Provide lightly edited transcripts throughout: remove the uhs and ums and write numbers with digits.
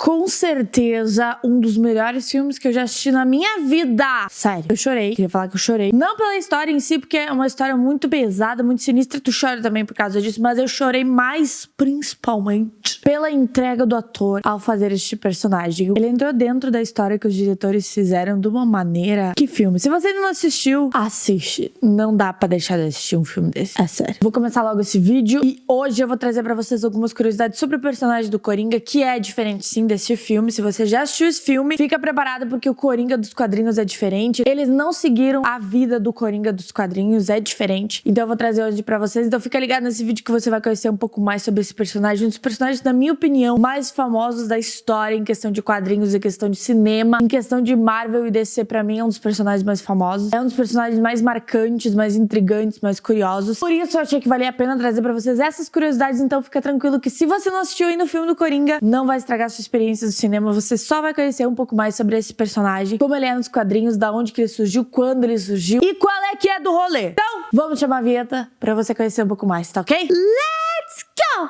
com certeza um dos melhores filmes que eu já assisti na minha vida. Sério, eu chorei. Queria falar que eu chorei. Não pela história em si, porque é uma história muito pesada, muito sinistra. Tu chora também por causa disso, mas eu chorei mais principalmente pela entrega do ator ao fazer este personagem. Ele entrou dentro da história que os diretores fizeram de uma maneira... Que filme? Se você ainda não assistiu, assiste. Não dá pra deixar de assistir um filme desse. É sério. Vou começar logo esse vídeo e hoje eu vou trazer pra vocês algumas curiosidades sobre o personagem do Coringa, que é diferente sim desse filme. Se você já assistiu esse filme, fica preparado porque o Coringa dos quadrinhos é diferente. Eles não seguiram a vida do Coringa dos quadrinhos, é diferente. Então eu vou trazer hoje pra vocês. Então fica ligado nesse vídeo que você vai conhecer um pouco mais sobre esse personagem. Um dos personagens, na minha opinião, mais famosos da história em questão de quadrinhos, em questão de cinema, em questão de Marvel e DC, pra mim é um dos personagens mais famosos. É um dos personagens mais marcantes, mais intrigantes, mais curiosos. Por isso eu achei que valia a pena trazer pra vocês essas curiosidades. Então fica tranquilo que se você não assistiu ainda o filme do Coringa, não vai estragar a sua experiência do cinema. Você só vai conhecer um pouco mais sobre esse personagem, como ele é nos quadrinhos, da onde que ele surgiu, quando ele surgiu e qual é que é do rolê. Então, vamos chamar a vinheta pra você conhecer um pouco mais, tá ok? Let's go!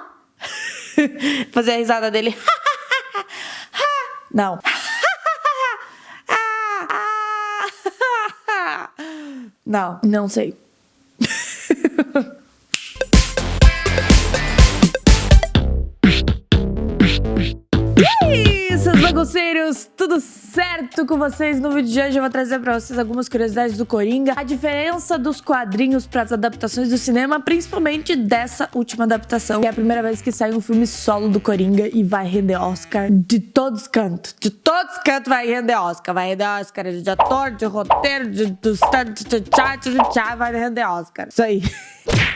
Fazer a risada dele. Não. Não, não sei. Seus bagunceiros, tudo certo com vocês? No vídeo de hoje eu vou trazer pra vocês algumas curiosidades do Coringa, a diferença dos quadrinhos para as adaptações do cinema, principalmente dessa última adaptação, que é a primeira vez que sai um filme solo do Coringa e vai render Oscar de todos os cantos. De todos os cantos vai render Oscar. Vai render Oscar de ator, de roteiro, vai render Oscar. Isso aí.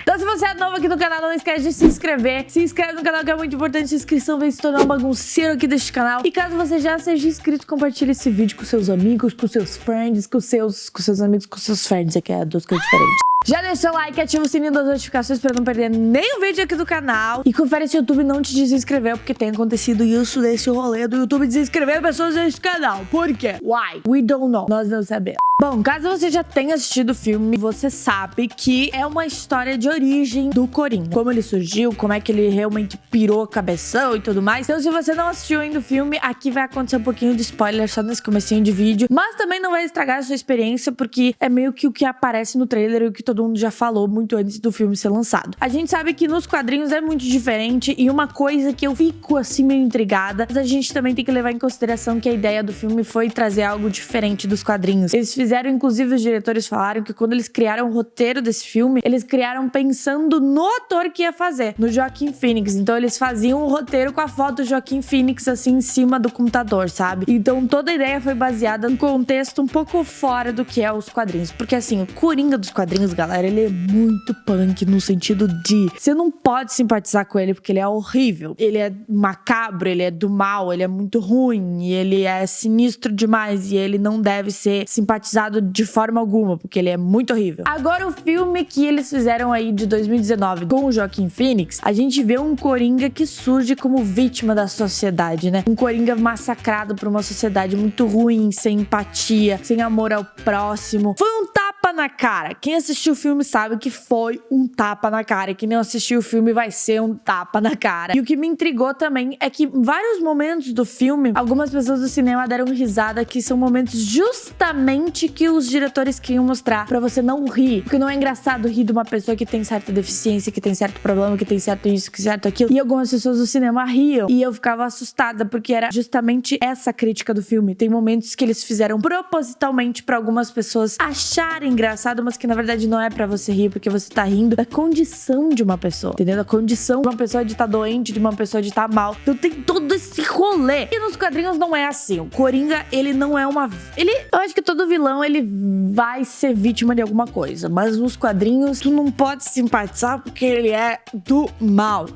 Então se você é novo aqui no canal, não esquece de se inscrever. Se inscreve no canal que é muito importante. A inscrição vem se tornar um bagunceiro aqui deste canal. E caso você já seja inscrito, compartilhe esse vídeo com seus amigos, com seus friends, com seus amigos, com seus friends. Aqui é duas coisas diferentes. Já deixa o seu like, ativa o sininho das notificações pra não perder nenhum vídeo aqui do canal. E confere se o YouTube não te desinscreveu, porque tem acontecido isso nesse rolê do YouTube desinscrever pessoas neste canal. Por quê? Why? We don't know. Nós não sabemos. Bom, caso você já tenha assistido o filme, você sabe que é uma história de origem do Coringa. Como ele surgiu, como é que ele realmente pirou cabeção e tudo mais. Então se você não assistiu ainda o filme, aqui vai acontecer um pouquinho de spoiler só nesse comecinho de vídeo. Mas também não vai estragar a sua experiência, porque é meio que o que aparece no trailer e o que todo mundo já falou muito antes do filme ser lançado. A gente sabe que nos quadrinhos é muito diferente e uma coisa que eu fico assim meio intrigada, mas a gente também tem que levar em consideração que a ideia do filme foi trazer algo diferente dos quadrinhos. Eles fizeram, inclusive os diretores falaram que quando eles criaram o roteiro desse filme, eles criaram pensando no ator que ia fazer, no Joaquin Phoenix. Então eles faziam o roteiro com a foto do Joaquin Phoenix assim em cima do computador, sabe? Então toda a ideia foi baseada num contexto um pouco fora do que é os quadrinhos. Porque assim, o Coringa dos quadrinhos, galera, ele é muito punk no sentido de você não pode simpatizar com ele porque ele é horrível. Ele é macabro, ele é do mal, ele é muito ruim, e ele é sinistro demais, e ele não deve ser simpatizado de forma alguma, porque ele é muito horrível. Agora o filme que eles fizeram aí de 2019 com o Joaquin Phoenix, a gente vê um Coringa que surge como vítima da sociedade, né? Um Coringa massacrado por uma sociedade muito ruim, sem empatia, sem amor ao próximo. Foi um tapa na cara. Quem assistiu o filme sabe que foi um tapa na cara. E quem não assistiu o filme vai ser um tapa na cara. E o que me intrigou também é que em vários momentos do filme, algumas pessoas do cinema deram risada, que são momentos justamente que os diretores queriam mostrar pra você não rir. Porque não é engraçado rir de uma pessoa que tem certa deficiência, que tem certo problema, que tem certo isso, que certo aquilo. E algumas pessoas do cinema riam. E eu ficava assustada, porque era justamente essa crítica do filme. Tem momentos que eles fizeram propositalmente pra algumas pessoas acharem engraçado, mas que na verdade não é pra você rir, porque você tá rindo da condição de uma pessoa, entendeu? Da condição de uma pessoa de estar doente, de uma pessoa de estar mal. Então tem todo esse rolê. E nos quadrinhos não é assim. O Coringa, ele não é uma... Eu acho que todo vilão, ele vai ser vítima de alguma coisa. Mas nos quadrinhos, tu não pode simpatizar porque ele é do mal.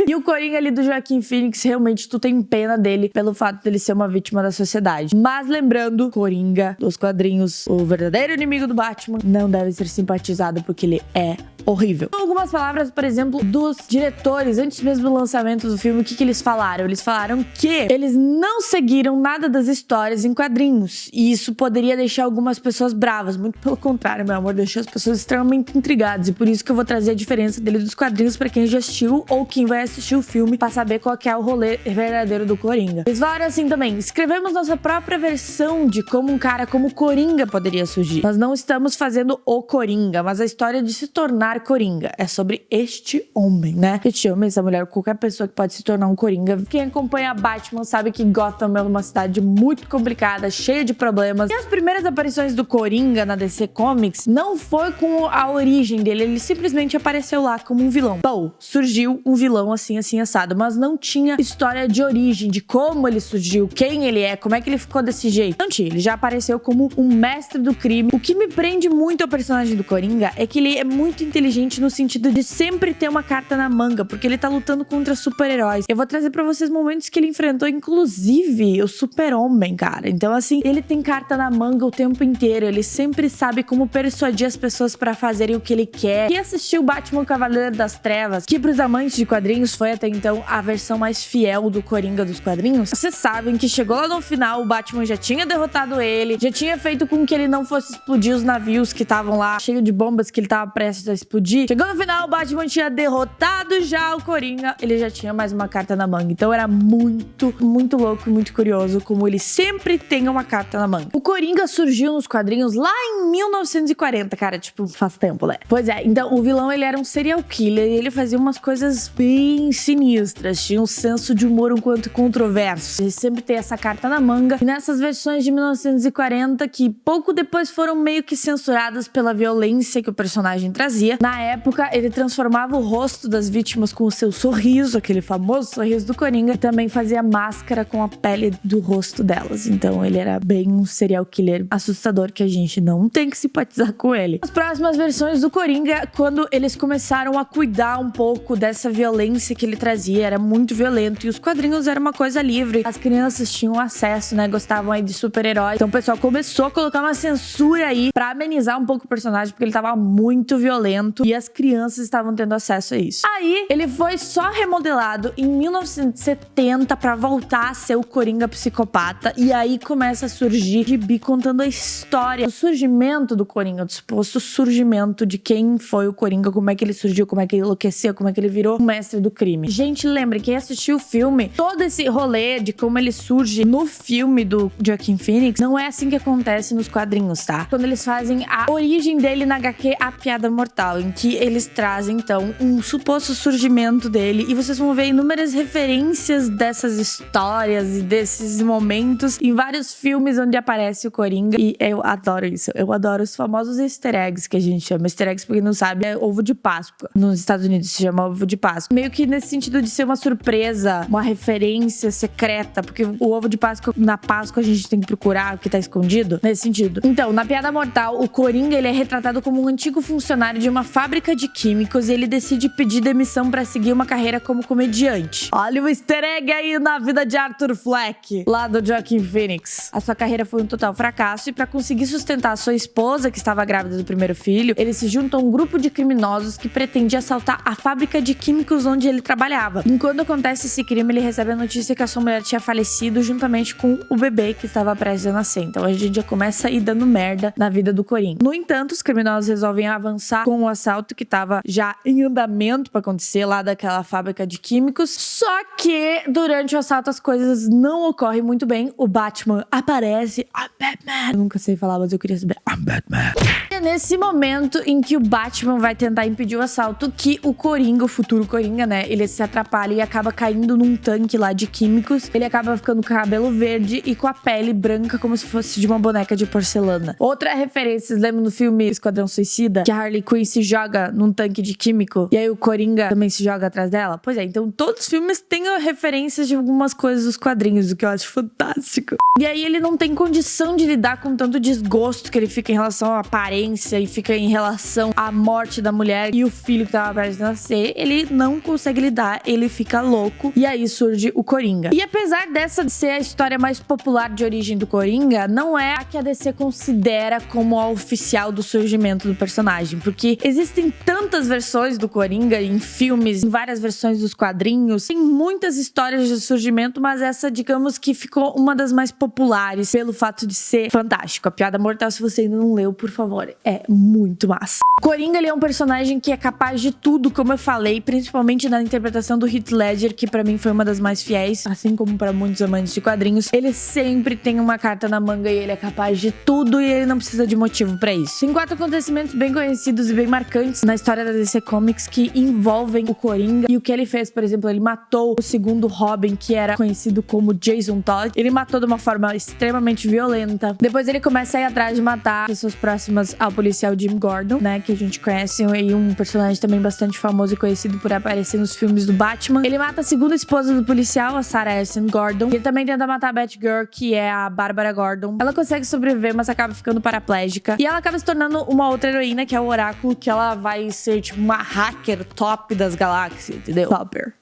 E o Coringa ali do Joaquin Phoenix, realmente, tu tem pena dele pelo fato dele ser uma vítima da sociedade. Mas lembrando, Coringa dos quadrinhos, o verdadeiro inimigo do Batman, não deve ser simpatizado porque ele é horrível. Algumas palavras, por exemplo, dos diretores, antes mesmo do lançamento do filme, o que eles falaram? Eles falaram que eles não seguiram nada das histórias em quadrinhos. E isso poderia deixar algumas pessoas bravas. Muito pelo contrário, meu amor, deixou as pessoas extremamente intrigadas. E por isso que eu vou trazer a diferença dele dos quadrinhos pra quem já assistiu ou quem vai assistir o filme pra saber qual que é o rolê verdadeiro do Coringa. Eles falaram assim também: escrevemos nossa própria versão de como um cara como Coringa poderia surgir. Nós não estamos fazendo o Coringa, mas a história de se tornar Coringa. É sobre este homem, né? Este homem, essa mulher, qualquer pessoa que pode se tornar um Coringa. Quem acompanha Batman sabe que Gotham é uma cidade muito complicada, cheia de problemas. E as primeiras aparições do Coringa na DC Comics não foi com a origem dele, ele simplesmente apareceu lá como um vilão. Bom, surgiu um vilão assim, assado, mas não tinha história de origem, de como ele surgiu, quem ele é, como é que ele ficou desse jeito. Não tinha, ele já apareceu como um mestre do crime. O que me prende muito ao personagem do Coringa é que ele é muito inteligente no sentido de sempre ter uma carta na manga, porque ele tá lutando contra super-heróis. Eu vou trazer pra vocês momentos que ele enfrentou, inclusive, o Super-Homem, cara. Então, assim, ele tem carta na manga o tempo inteiro, ele sempre sabe como persuadir as pessoas pra fazerem o que ele quer. Quem assistiu Batman Cavaleiro das Trevas, que pros amantes de quadrinhos foi até então a versão mais fiel do Coringa dos quadrinhos, vocês sabem que chegou lá no final, o Batman já tinha derrotado ele, já tinha feito com que ele não fosse explodir os navios que estavam lá, cheio de bombas que ele tava prestes a explodir. Chegou no final, o Batman tinha derrotado já o Coringa, ele já tinha mais uma carta na manga. Então era muito louco e muito curioso como ele sempre tem uma carta na manga. O Coringa surgiu nos quadrinhos lá em 1940, cara, tipo, faz tempo, né? Pois é, então o vilão, ele era um serial killer e ele fazia umas coisas bem sinistras, tinha um senso de humor um quanto controverso. Ele sempre tem essa carta na manga. E nessas versões de 1940, que pouco depois foram meio que censuradas pela violência que o personagem trazia, na época ele transformava o rosto das vítimas com o seu sorriso, aquele famoso sorriso do Coringa, e também fazia máscara com a pele do rosto delas. Então ele era bem um serial killer assustador que a gente não tem que simpatizar com ele. As próximas versões do Coringa, quando eles começaram a cuidar um pouco dessa violência que ele trazia, era muito violento e os quadrinhos eram uma coisa livre. As crianças tinham acesso, né? Gostavam aí de super-heróis. Então o pessoal começou a colocar uma censura aí pra amenizar um pouco o personagem, porque ele tava muito violento e as crianças estavam tendo acesso a isso. Aí ele foi só remodelado em 1970 pra voltar a ser o Coringa psicopata, e aí começa a surgir gibi contando a história do surgimento do Coringa, do suposto surgimento de quem foi o Coringa, como é que ele surgiu, como é que ele enlouqueceu, como é que ele virou o mestre do crime. Gente, lembre, quem assistiu o filme, todo esse rolê de como ele surge no filme do Joaquin Phoenix, não é assim que acontece nos quadrinhos, tá? Quando eles fazem a origem dele na HQ A Piada Mortal, em que eles trazem, então, um suposto surgimento dele, e vocês vão ver inúmeras referências dessas histórias e desses momentos em vários filmes onde aparece o Coringa, e eu adoro isso. Eu adoro os famosos easter eggs, que a gente chama. Easter eggs, pra quem não sabe, é ovo de Páscoa. Nos Estados Unidos se chama ovo de Páscoa. Meio que nesse sentido de ser uma surpresa, uma referência secreta, porque o ovo de Páscoa, na Páscoa, a gente tem que procurar o que tá escondido, nesse sentido. Então, na Piada Mortal, o Coringa, ele é retratado como um antigo funcionário de uma fábrica de químicos e ele decide pedir demissão pra seguir uma carreira como comediante. Olha o easter egg aí na vida de Arthur Fleck, lá do Joaquin Phoenix. A sua carreira foi um total fracasso e pra conseguir sustentar a sua esposa, que estava grávida do primeiro filho, ele se junta a um grupo de criminosos que pretendia assaltar a fábrica de químicos onde ele trabalhava. Enquanto acontece esse crime, ele recebe a notícia que a sua mulher tinha falecido juntamente com o bebê que estava prestes a nascer. Então a gente já começa a ir dando merda na vida do Coringa. No entanto, os criminosos resolvem avançar com o assalto que estava já em andamento pra acontecer lá daquela fábrica de químicos. Só que durante o assalto as coisas não ocorrem muito bem. O Batman aparece. I'm Batman. Eu nunca sei falar, mas eu queria saber. I'm Batman. É nesse momento em que o Batman vai tentar impedir o assalto que o Coringa, o futuro Coringa, né, ele se atrapalha e acaba caindo num tanque lá de químicos. Ele acaba ficando com o cabelo verde e com a pele branca como se fosse de uma boneca de porcelana. Outra referência, vocês lembram do filme Esquadrão Suicida? Que a Harley Quinn se joga num tanque de químico e aí o Coringa também se joga atrás dela? Pois é, então todos os filmes têm referências de algumas coisas dos quadrinhos, o que eu acho fantástico. E aí ele não tem condição de lidar com tanto desgosto que ele fica em relação à aparência ambivalência e fica em relação à morte da mulher e o filho que tava prestes a nascer. Ele não consegue lidar, ele fica louco. E aí surge o Coringa. E apesar dessa ser a história mais popular de origem do Coringa, não é a que a DC considera como a oficial do surgimento do personagem. Porque existem tantas versões do Coringa em filmes, em várias versões dos quadrinhos. Tem muitas histórias de surgimento, mas essa, digamos que ficou uma das mais populares pelo fato de ser fantástico. A Piada Mortal, se você ainda não leu, por favor, é muito massa. O Coringa, ele é um personagem que é capaz de tudo, como eu falei, principalmente na interpretação do Heath Ledger, que pra mim foi uma das mais fiéis, assim como pra muitos amantes de quadrinhos. Ele sempre tem uma carta na manga e ele é capaz de tudo e ele não precisa de motivo pra isso. Tem 4 acontecimentos bem conhecidos e bem marcantes na história da DC Comics que envolvem o Coringa e o que ele fez. Por exemplo, ele matou o segundo Robin, que era conhecido como Jason Todd. Ele matou de uma forma extremamente violenta. Depois ele começa a ir atrás de matar pessoas próximas ao policial Jim Gordon, né, que a gente conhece, e um personagem também bastante famoso e conhecido por aparecer nos filmes do Batman. Ele mata a segunda esposa do policial, a Sarah Essen Gordon. Ele também tenta matar a Batgirl, que é a Bárbara Gordon. Ela consegue sobreviver, mas acaba ficando paraplégica. E ela acaba se tornando uma outra heroína, que é o Oráculo, que ela vai ser tipo uma hacker top das galáxias, entendeu? Topper.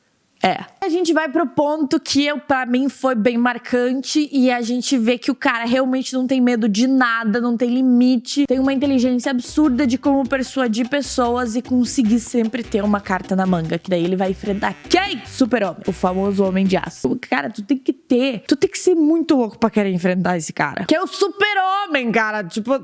É. A gente vai pro ponto que pra mim foi bem marcante e a gente vê que o cara realmente não tem medo de nada, não tem limite, tem uma inteligência absurda de como persuadir pessoas e conseguir sempre ter uma carta na manga, que daí ele vai enfrentar quem? Super-Homem, o famoso Homem de Aço. Cara, tu tem que ser muito louco pra querer enfrentar esse cara, que é o Super-Homem, cara, tipo,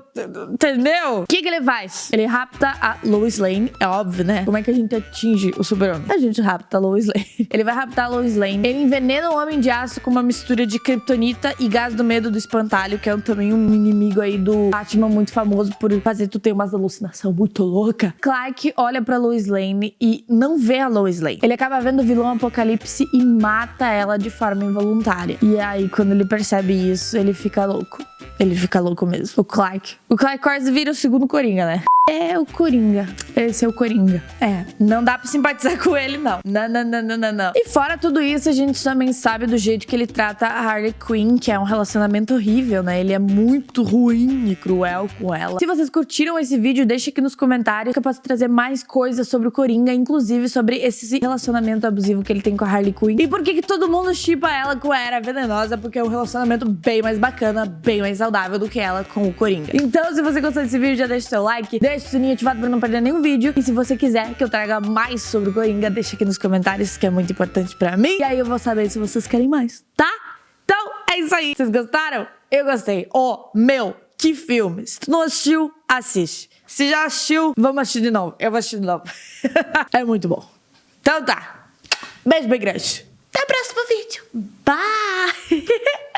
entendeu? O que ele faz? Ele rapta a Lois Lane, é óbvio, né? Como é que a gente atinge o Super-Homem? A gente rapta a Lois Lane. Ele vai raptar a Lois Lane. Ele envenena o Homem de Aço com uma mistura de kryptonita e gás do medo do espantalho, que é também um inimigo aí do Batman muito famoso por fazer tu ter umas alucinação muito louca. Clark olha pra Lois Lane e não vê a Lois Lane. Ele acaba vendo o vilão Apocalipse e mata ela de forma involuntária. E aí, quando ele percebe isso, ele fica louco. Ele fica louco mesmo. O Clark quase vira o segundo Coringa, né? É o Coringa. Esse é o Coringa. É, não dá pra simpatizar com ele, não. Não. E fora tudo isso, a gente também sabe do jeito que ele trata a Harley Quinn, que é um relacionamento horrível, né? Ele é muito ruim e cruel com ela. Se vocês curtiram esse vídeo, deixa aqui nos comentários que eu posso trazer mais coisas sobre o Coringa, inclusive sobre esse relacionamento abusivo que ele tem com a Harley Quinn. E por que todo mundo shippa ela com a Era Venenosa, porque é um relacionamento bem mais bacana, bem mais saudável do que ela com o Coringa. Então, se você gostou desse vídeo, já deixa o seu like, deixa o sininho ativado pra não perder nenhum vídeo. E se você quiser que eu traga mais sobre o Coringa, deixa aqui nos comentários, que é muito importante pra mim. E aí eu vou saber se vocês querem mais, tá? Então, é isso aí. Vocês gostaram? Eu gostei. Que filme. Se tu não assistiu, assiste. Se já assistiu, vamos assistir de novo. Eu vou assistir de novo. É muito bom. Então tá. Beijo bem grande. Até o próximo vídeo. Bye!